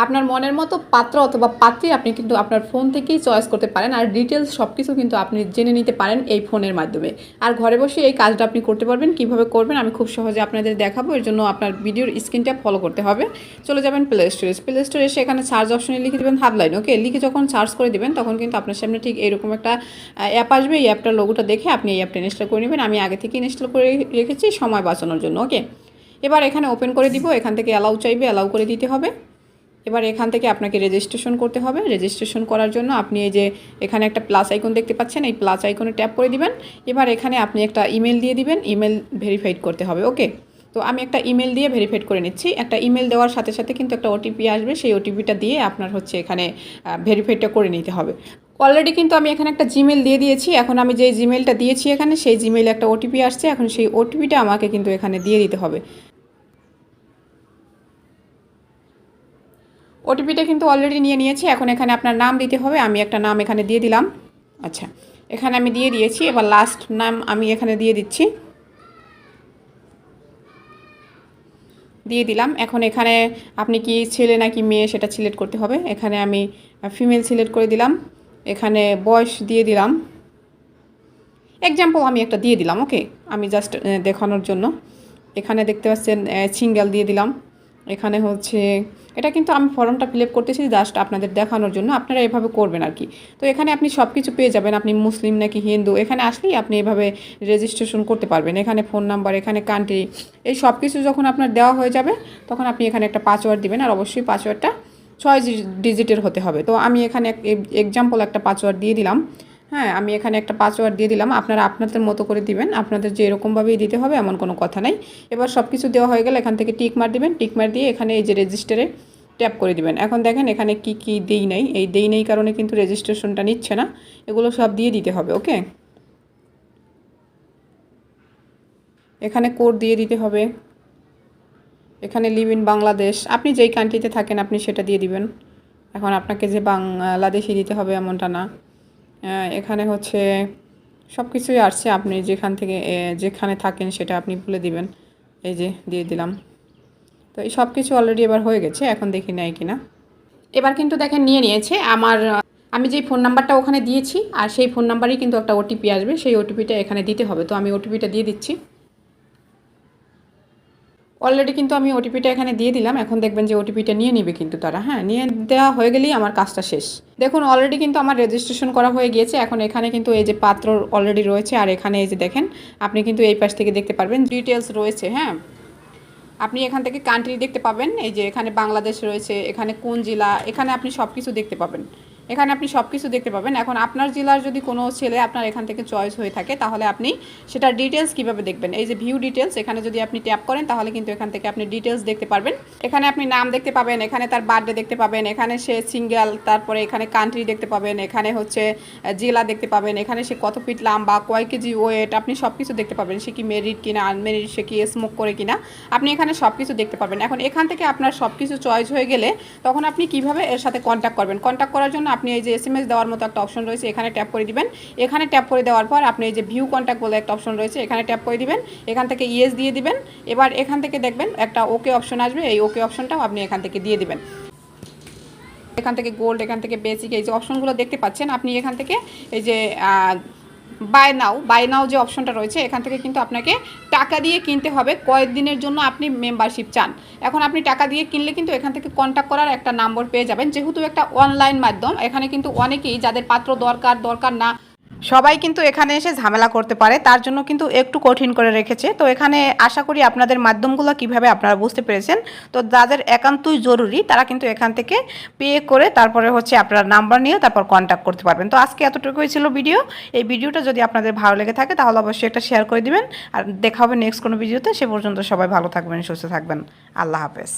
আপনার মনের মতো পাত্র অথবা পাত্রী আপনি কিন্তু আপনার ফোন থেকেই চয়েস করতে পারেন। আর ডিটেলস সব কিছু কিন্তু আপনি জেনে নিতে পারেন এই ফোনের মাধ্যমে। আর ঘরে বসে এই কাজটা আপনি করতে পারবেন। কিভাবে করবেন আমি খুব সহজে আপনাদের দেখাবো। এর জন্য আপনার ভিডিওর স্ক্রিনটা ফলো করতে হবে। চলে যাবেন প্লে স্টোরে এসে এখানে সার্চ অপশনে লিখে দেবেন হাবলাইন। ওকে, লিখে যখন সার্চ করে দেবেন তখন কিন্তু আপনার সামনে ঠিক এরকম একটা অ্যাপ আসবে। এই অ্যাপটার লোগোটা দেখে আপনি এই অ্যাপটা ইনস্টল করে নেবেন। আমি আগে থেকে ইনস্টল করে রেখেছি সময় বাঁচানোর জন্য। ওকে, এবার এখানে ওপেন করে দিব। এখান থেকে অ্যালাউ চাইবে, অ্যালাউ করে দিতে হবে। এবার এখান থেকে আপনাকে রেজিস্ট্রেশন করতে হবে। রেজিস্ট্রেশন করার জন্য আপনি এই যে এখানে একটা প্লাস আইকন দেখতে পাচ্ছেন, এই প্লাস আইকনে ট্যাপ করে দিবেন। এবার এখানে আপনি একটা ইমেল দিয়ে দিবেন, ইমেল ভেরিফাইড করতে হবে। ওকে, তো আমি একটা ইমেল দিয়ে ভেরিফাইড করে নিচ্ছি। একটা ইমেল দেওয়ার সাথে সাথে কিন্তু একটা ওটিপি আসবে, সেই ওটিপিটা দিয়ে আপনার হচ্ছে এখানে ভেরিফাইডটা করে নিতে হবে। অলরেডি কিন্তু আমি এখানে একটা জিমেল দিয়ে দিয়েছি। এখন আমি যে জিমেলটা দিয়েছি এখানে, সেই জিমেলে একটা ওটিপি আসছে। এখন সেই ওটিপিটা আমাকে কিন্তু এখানে দিয়ে দিতে হবে। ওটিপিটা কিন্তু অলরেডি নিয়ে নিয়েছি। এখন এখানে আপনার নাম দিতে হবে। আমি একটা নাম এখানে দিয়ে দিলাম। আচ্ছা, এখানে আমি দিয়ে দিয়েছি। এবার লাস্ট নাম আমি এখানে দিয়ে দিচ্ছি, দিয়ে দিলাম। এখন এখানে আপনি কি ছেলে নাকি মেয়ে সেটা সিলেক্ট করতে হবে। এখানে আমি ফিমেল সিলেক্ট করে দিলাম। এখানে বয়স দিয়ে দিলাম, এক্সাম্পল আমি একটা দিয়ে দিলাম। ওকে, আমি জাস্ট দেখানোর জন্য। এখানে দেখতে পাচ্ছেন সিঙ্গেল দিয়ে দিলাম। এখানে হচ্ছে এটা কিন্তু আমি ফর্মটা ফিল আপ করতেছি জাস্ট আপনাদের দেখানোর জন্য, আপনারা এভাবে করবেন আর কি। তো এখানে আপনি সব কিছু পেয়ে যাবেন, আপনি মুসলিম নাকি হিন্দু এখানে আসলেই আপনি এভাবে রেজিস্ট্রেশন করতে পারবেন। এখানে ফোন নাম্বার, এখানে কান্ট্রি, এই সব কিছু যখন আপনার দেওয়া হয়ে যাবে তখন আপনি এখানে একটা পাসওয়ার্ড দিবেন। আর অবশ্যই পাসওয়ার্ডটা 6 ডিজিটের হতে হবে। তো আমি এখানে এক্সাম্পল একটা পাসওয়ার্ড দিয়ে দিলাম। হ্যাঁ, আমি এখানে একটা পাসওয়ার্ড দিয়ে দিলাম। আপনারা আপনাদের মতো করে দিবেন, আপনাদের যে এরকমভাবেই দিতে হবে এমন কোনো কথা নাই। এবার সব কিছু দেওয়া হয়ে গেলে এখান থেকে টিক মার দিবেন। টিক মার দিয়ে এখানে এই যে রেজিস্টারে ট্যাপ করে দিবেন। এখন দেখেন এখানে কি কি দেই নাই, এই দেই নেই কারণে কিন্তু রেজিস্ট্রেশনটা নিচ্ছে না। এগুলো সব দিয়ে দিতে হবে। ওকে, এখানে কোড দিয়ে দিতে হবে। এখানে লিভ ইন বাংলাদেশ, আপনি যেই কান্ট্রিতে থাকেন আপনি সেটা দিয়ে দিবেন। এখন আপনাকে যে বাংলাদেশি দিতে হবে এমনটা না। এখানে হচ্ছে সব কিছুই আসছে, আপনি যেখান থেকে যেখানে থাকেন সেটা আপনি বলে দিবেন। এই যে দিয়ে দিলাম। তো এই সব কিছু অলরেডি এবার হয়ে গেছে। এখন দেখি নেয় কিনা। এবার কিন্তু দেখেন নিয়ে নিয়েছে আমার। আমি যেই ফোন নাম্বারটা ওখানে দিয়েছি আর সেই ফোন নাম্বারেই কিন্তু একটা ওটিপি আসবে, সেই ওটিপিটা এখানে দিতে হবে। তো আমি ওটিপিটা দিয়ে দিচ্ছি। অলরেডি কিন্তু আমি ওটিপিটা এখানে দিয়ে দিলাম। এখন দেখবেন যে ওটিপিটা নিয়ে নিবে কিন্তু তারা। হ্যাঁ, নিয়ে দেওয়া হয়ে গেলেই আমার কাজটা শেষ। দেখুন অলরেডি কিন্তু আমার রেজিস্ট্রেশন করা হয়ে গিয়েছে। এখন এখানে কিন্তু এই যে পাত্র অলরেডি রয়েছে। আর এখানে এই যে দেখেন আপনি কিন্তু এই পাশ থেকে দেখতে পারবেন ডিটেলস রয়েছে। হ্যাঁ, আপনি এখান থেকে কান্ট্রি দেখতে পাবেন। এই যে এখানে বাংলাদেশ রয়েছে, এখানে কোন জেলা, এখানে আপনি সব কিছু দেখতে পাবেন। এখানে আপনি সব কিছু দেখতে পাবেন। এখন আপনার জেলার যদি কোনো ছেলে আপনার এখান থেকে চয়েস হয়ে থাকে তাহলে আপনি সেটার ডিটেলস কিভাবে দেখবেন। এই যে ভিউ ডিটেলস, এখানে যদি আপনি ট্যাপ করেন তাহলে কিন্তু এখান থেকে আপনি ডিটেলস দেখতে পারবেন। এখানে আপনি নাম দেখতে পাবেন, এখানে তার বার্থডে দেখতে পাবেন, এখানে সে সিঙ্গেল, তারপরে এখানে কান্ট্রি দেখতে পাবেন, এখানে হচ্ছে জেলা দেখতে পাবেন, এখানে সে কত ফিট লম্বা, কয় কেজি ওয়েট, আপনি সব কিছু দেখতে পাবেন। সে কি মেরিড কিনা, আনমেরিড, সে কি স্মোক করে কিনা, আপনি এখানে সব কিছু দেখতে পাবেন। এখন এখান থেকে আপনার সব কিছু চয়েস হয়ে গেলে তখন আপনি কিভাবে এর সাথে কন্ট্যাক্ট করবেন। কন্ট্যাক্ট করার জন্য আপনি এই যে SMS দেওয়ার মতো একটা অপশন রয়েছে, এখানে ট্যাপ করে দিবেন। এখানে ট্যাপ করে দেওয়ার পর আপনি এই যে ভিউ কন্ট্যাক্ট বলে একটা অপশন রয়েছে, এখানে ট্যাপ করে দিবেন। এখান থেকে ইয়েস দিয়ে দিবেন। এবার এখান থেকে দেখবেন একটা ওকে অপশন আসবে, এই ওকে অপশনটাও আপনি এখান থেকে দিয়ে দিবেন। এখান থেকে গোল্ড, এখান থেকে বেসিক, এই যে অপশনগুলো দেখতে পাচ্ছেন আপনি এখান থেকে এই যে বাই নাও যে অপশনটা রয়েছে এখান থেকে কিন্তু আপনাকে টাকা দিয়ে কিনতে হবে কয়েকদিনের জন্য আপনি মেম্বারশিপ চান। এখন আপনি টাকা দিয়ে কিনলে কিন্তু এখান থেকে কন্ট্যাক্ট করার একটা নম্বর পেয়ে যাবেন। যেহেতু একটা অনলাইন মাধ্যম, এখানে কিন্তু অনেকেই যাদের পাত্র দরকার না সবাই কিন্তু এখানে এসে ঝামেলা করতে পারে, তার জন্য কিন্তু একটু কঠিন করে রেখেছে। তো এখানে আশা করি আপনাদের মাধ্যমগুলো কিভাবে আপনারা বুঝতে পেরেছেন। তো যাদের একান্তই জরুরি তারা কিন্তু এখান থেকে পে করে তারপরে হচ্ছে আপনার নাম্বার নিয়ে তারপর কন্ট্যাক্ট করতে পারবেন। তো আজকে এতটুকুই ছিল ভিডিও। এই ভিডিওটা যদি আপনাদের ভালো লেগে থাকে তাহলে অবশ্যই একটা শেয়ার করে দিবেন। আর দেখা হবে নেক্সট কোনো ভিডিওতে। সে পর্যন্ত সবাই ভালো থাকবেন, সুস্থ থাকবেন। আল্লাহ হাফেজ।